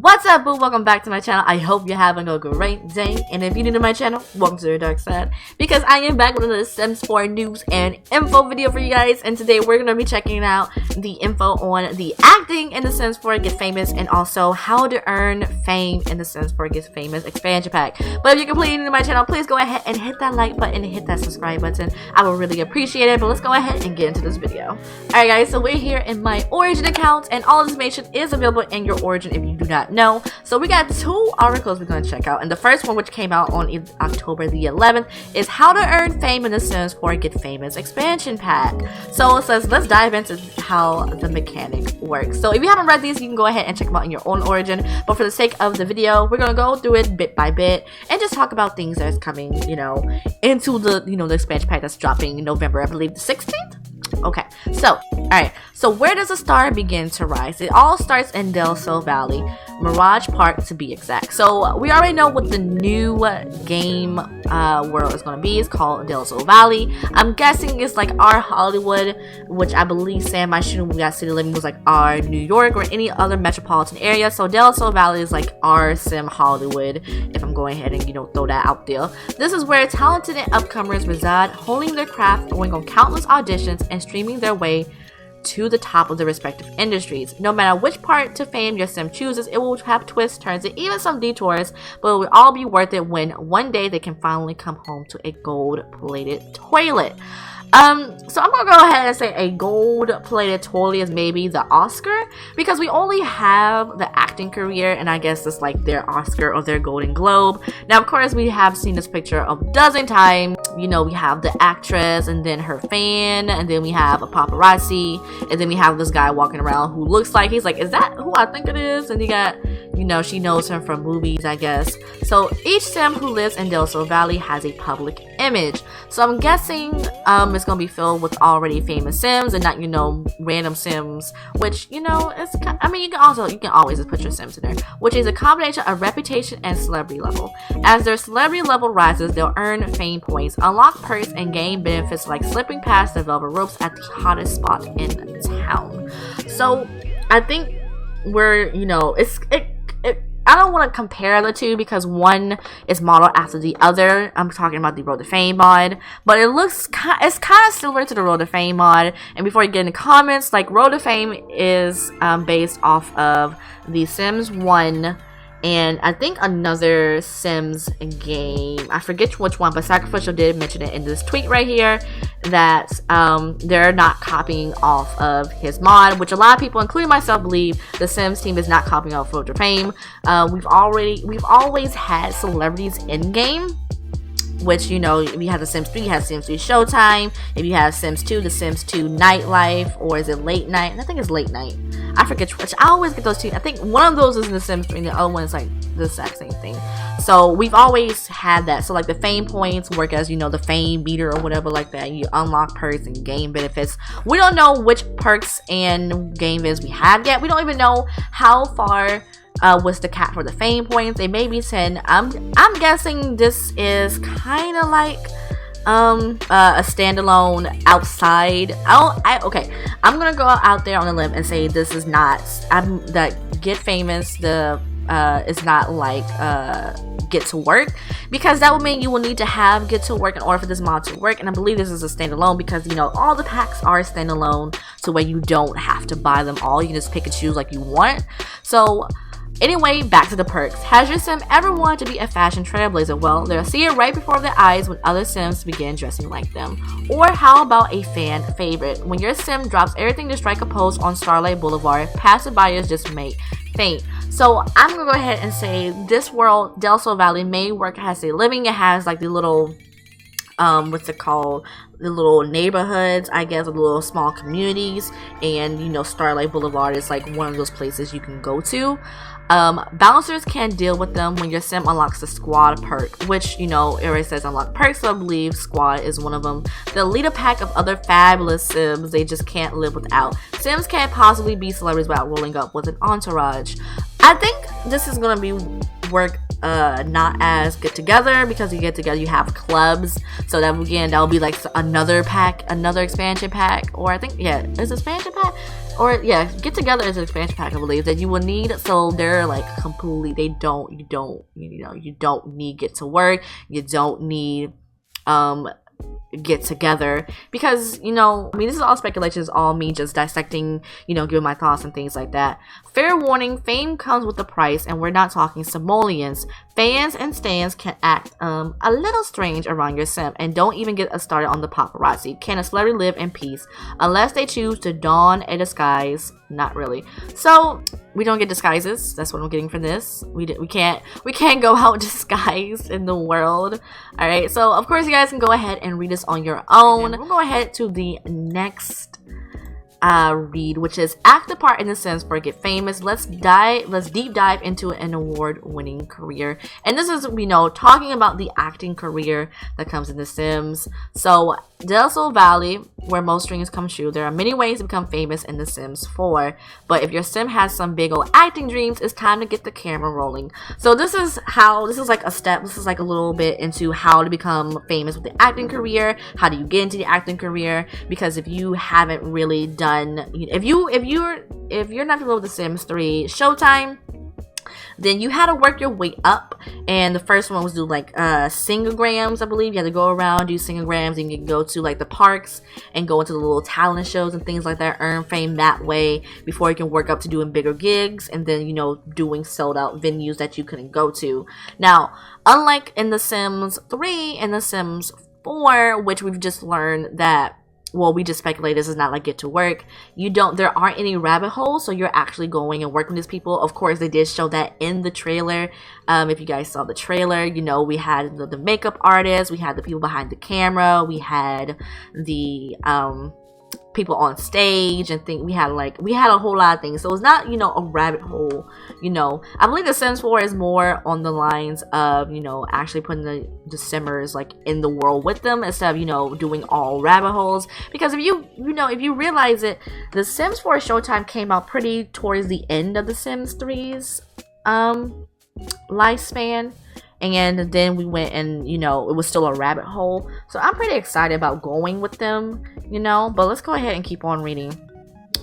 What's up, boo? Welcome back to my channel. I hope you're having a great day, and if you're new to my channel, welcome to the dark side, because I am back with another Sims 4 news and info video for you guys. And today we're gonna be checking out the info on the acting in the Sims 4 Get Famous, and also how to earn fame in the Sims 4 Get Famous expansion pack. But if you're completely new to my channel, please go ahead and hit that like button and hit that subscribe button. I would really appreciate it. But let's go ahead and get into this video. Alright guys, so we're here in my Origin account, and all this information is available in your Origin if you do not know. So we got two articles we're going to check out, and the first one, which came out on October the 11th, is how to earn fame in the Sims 4 Get Famous expansion pack. So it says, let's dive into how the mechanic works. So if you haven't read these, you can go ahead and check them out in your own Origin, but for the sake of the video, we're going to go through it bit by bit and just talk about things that's coming, into the, the expansion pack that's dropping in November, I believe the 16th. Okay, so alright, so where does a star begin to rise? It all starts in Del Sol Valley, Mirage Park to be exact. So we already know what the new game world is going to be. It's called Del Sol Valley. I'm guessing it's like our Hollywood, which I believe Sam I Shouldn't We Got City Living was like our New York or any other metropolitan area. So Del Sol Valley is like our Sim Hollywood, if I'm going ahead and throw that out there. This is where talented and upcomers reside, honing their craft, going on countless auditions, and streaming their way to the top of the respective industries. No matter which part to fame your sim chooses, it will have twists, turns, and even some detours, but it will all be worth it when one day they can finally come home to a gold-plated toilet. So I'm gonna go ahead and say a gold-plated toilet is maybe the Oscar, because we only have the acting career, and I guess it's like their Oscar or their Golden Globe. Now, of course, we have seen this picture a dozen times. We have the actress, and then her fan, and then we have a paparazzi, and then we have this guy walking around who looks like he's like, is that who I think it is? And you got, she knows him from movies, I guess. So each sim who lives in Del Sol Valley has a public image. So I'm guessing it's gonna be filled with already famous sims and not random sims, which it's you can always just put your sims in there, which is a combination of reputation and celebrity level. As their celebrity level rises, they'll earn fame points, unlock perks, and gain benefits like slipping past the velvet ropes at the hottest spot in town. So I think we're I don't want to compare the two because one is modeled after the other. I'm talking about the Road to Fame mod, but it's kind of similar to the Road to Fame mod. And before you get into comments, like Road to Fame is based off of the Sims 1 and I think another Sims game. I forget which one, but Sacrificial did mention it in this tweet right here that they're not copying off of his mod, which a lot of people, including myself, believe the Sims team is not copying off Road to Fame. We've always had celebrities in game, which if you have the Sims 3, you have Sims 3 Showtime. If you have Sims 2, the Sims 2 Nightlife, or is it Late Night? I think it's Late Night. I forget which. I always get those two. I think one of those is in the Sims 3 and the other one is like the exact same thing. So we've always had that. So like the fame points work as the fame meter or whatever like that. You unlock perks and game benefits. We don't know which perks and game benefits we have yet. We don't even know how far was the cap for the fame points. They may be 10. I'm guessing this is kind of like a standalone outside. Okay, I'm gonna go out there on a limb and say this is not that Get Famous is not like Get to Work, because that would mean you will need to have Get to Work in order for this mod to work. And I believe this is a standalone because all the packs are standalone, so where you don't have to buy them all. You can just pick and choose like you want. So anyway, back to the perks. Has your sim ever wanted to be a fashion trailblazer? Well, they'll see it right before their eyes when other sims begin dressing like them. Or how about a fan favorite? When your sim drops everything to strike a pose on Starlight Boulevard, passerbyers just may faint. So I'm gonna go ahead and say this world, Del Sol Valley, may work as a living. It has like the little what's it called, the little neighborhoods, I guess, the little small communities, and Starlight Boulevard is like one of those places you can go to. Bouncers can deal with them when your sim unlocks the squad perk, which it already says unlock perks, so I believe squad is one of them. They'll lead a pack of other fabulous sims they just can't live without. Sims can't possibly be celebrities without rolling up with an entourage. I think this is gonna be work not as Get Together, because you get together, you have clubs, so that again, that will be like another pack, another expansion pack, or I think, yeah, is expansion pack? or yeah, get together is an expansion pack, I believe, that you will need. So they're like completely, you don't need get to work, you don't need get together, because I mean, this is all speculation, it's all me just dissecting, giving my thoughts and things like that. Fair warning, fame comes with a price, and we're not talking simoleons. Fans and stans can act a little strange around your sim, and don't even get us started on the paparazzi. Can a celebrity live in peace unless they choose to don a disguise? Not really. So we don't get disguises. That's what I'm getting from this. We can't go out disguised in the world. All right. So of course you guys can go ahead and read this on your own. We'll go ahead to the next read, which is act a part in the Sims for get famous. Let's deep dive into an award-winning career. And this is, talking about the acting career that comes in the Sims. So Del Sol Valley, where most dreams come true. There are many ways to become famous in The Sims 4, but if your sim has some big old acting dreams, it's time to get the camera rolling. So this is like a step. This is like a little bit into how to become famous with the acting career. How do you get into the acting career? Because if you haven't really done, if you're not familiar with The Sims 3 Showtime, then you had to work your way up, and the first one was do like singograms, I believe. You had to go around, do singograms, and you can go to like the parks and go into the little talent shows and things like that, earn fame that way before you can work up to doing bigger gigs, and then doing sold out venues that you couldn't go to. Now, unlike in The Sims 3 and The Sims 4, which we've just learned that, well, we just speculate this is not like get to work. There aren't any rabbit holes, so you're actually going and working with these people. Of course, they did show that in the trailer. If you guys saw the trailer, we had the makeup artist, we had the people behind the camera, we had the people on stage, and we had a whole lot of things. So it's not a rabbit hole. I believe The Sims 4 is more on the lines of actually putting the simmers like in the world with them, instead of doing all rabbit holes. Because if you realize it, The Sims 4 Showtime came out pretty towards the end of The Sims 3's lifespan. And then we went and, it was still a rabbit hole. So I'm pretty excited about going with them, But let's go ahead and keep on reading.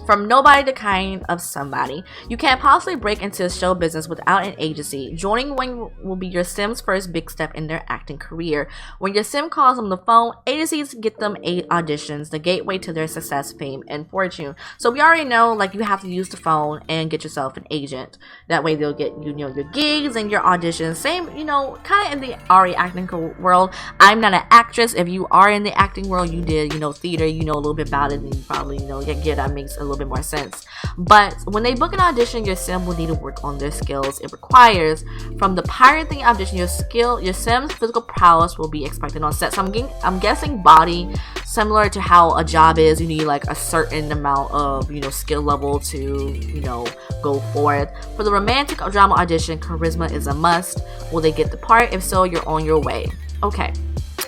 From nobody to kind of somebody. You can't possibly break into show business without an agency. Joining one will be your sim's first big step in their acting career. When your sim calls them the phone, agencies get them auditions, the gateway to their success, fame, and fortune. So we already know, you have to use the phone and get yourself an agent. That way they'll get, your gigs and your auditions. Same, kind of in the RE acting world. I'm not an actress. If you are in the acting world, you did, theater, a little bit about it, and you probably, that makes a little bit more sense. But when they book an audition, your sim will need to work on their skills it requires. From the pirate thing audition, your sim's physical prowess will be expected on set. So I'm guessing body, similar to how a job is, you need a certain amount of skill level to go for it. For the romantic or drama audition, charisma is a must. Will they get the part? If so, you're on your way. Okay,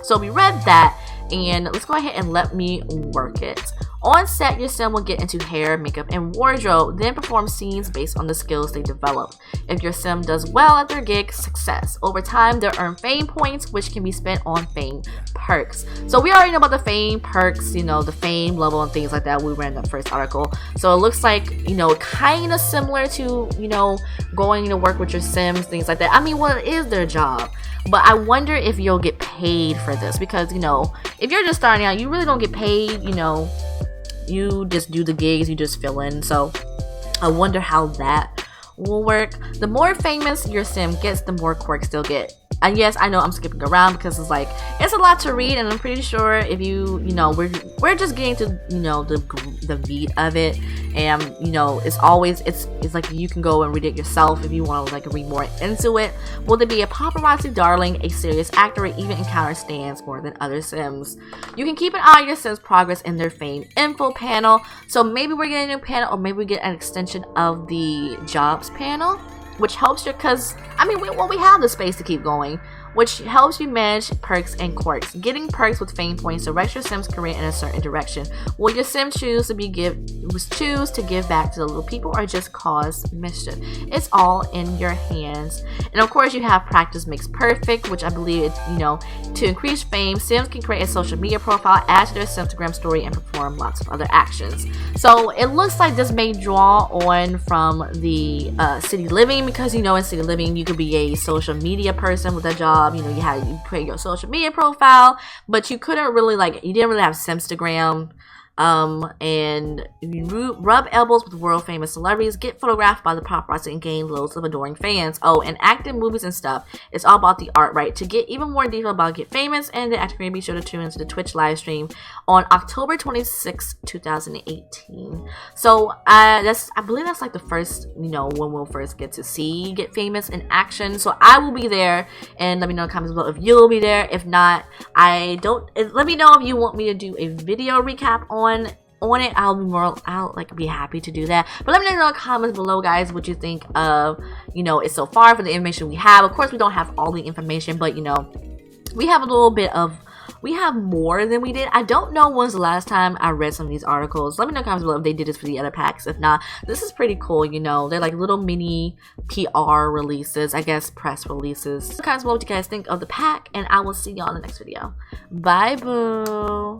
so we read that, and let's go ahead and let me work it. On set, your sim will get into hair, makeup, and wardrobe, then perform scenes based on the skills they develop. If your sim does well at their gig, success. Over time, they'll earn fame points, which can be spent on fame perks. So we already know about the fame perks, the fame level and things like that. We read in the first article. So it looks like, kind of similar to, going to work with your sims, things like that. I mean, well, it is their job. But I wonder if you'll get paid for this, because, if you're just starting out, you really don't get paid, you just do the gigs, you just fill in. So I wonder how that will work. The more famous your sim gets, the more quirks they'll get. And yes, I know I'm skipping around because it's a lot to read, and I'm pretty sure if we're just getting to the meat of it, and it's like you can go and read it yourself if you want to read more into it. Will there be a paparazzi darling, a serious actor, or even encounter stands more than other sims? You can keep an eye on your sim's progress in their fame info panel. So maybe we're getting a new panel, or maybe we get an extension of the jobs panel, which helps you, because we have the space to keep going, which helps you manage perks and quirks. Getting perks with fame points directs your sim's career in a certain direction. Will your sim choose to choose to give back to the little people or just cause mischief. It's all in your hands. And of course, you have practice makes perfect, which I believe it's, you know, to increase fame, Sims can create a social media profile, add to their Instagram story, and perform lots of other actions. So it looks like this may draw on from the City Living, because, you know, in City Living you could be a social media person with a job. You know, you create your social media profile, but you couldn't really, like, you didn't really have Simstagram. And you rub elbows with world famous celebrities, get photographed by the paparazzi, and gain loads of adoring fans. Oh, and acting movies and stuff. It's all about the art, right? To get even more detail about Get Famous and the acting, be sure to tune into the Twitch live stream on October 26, 2018. So I believe that's like the first, you know, when we'll first get to see Get Famous in action. So I will be there, and let me know in the comments below if you'll be there. If not, let me know if you want me to do a video recap on it. I'll be happy to do that. But let me know in the comments below, guys, what you think of, you know, it so far for the information we have. Of course, we don't have all the information, but, you know, we have a little bit of, we have more than we did. I don't know when's the last time I read some of these articles. Let me know in the comments below if they did this for the other packs. If not, this is pretty cool, you know. They're like little mini PR releases, I guess, press releases. In the comments below what you guys think of the pack, and I will see y'all in the next video. Bye, boo.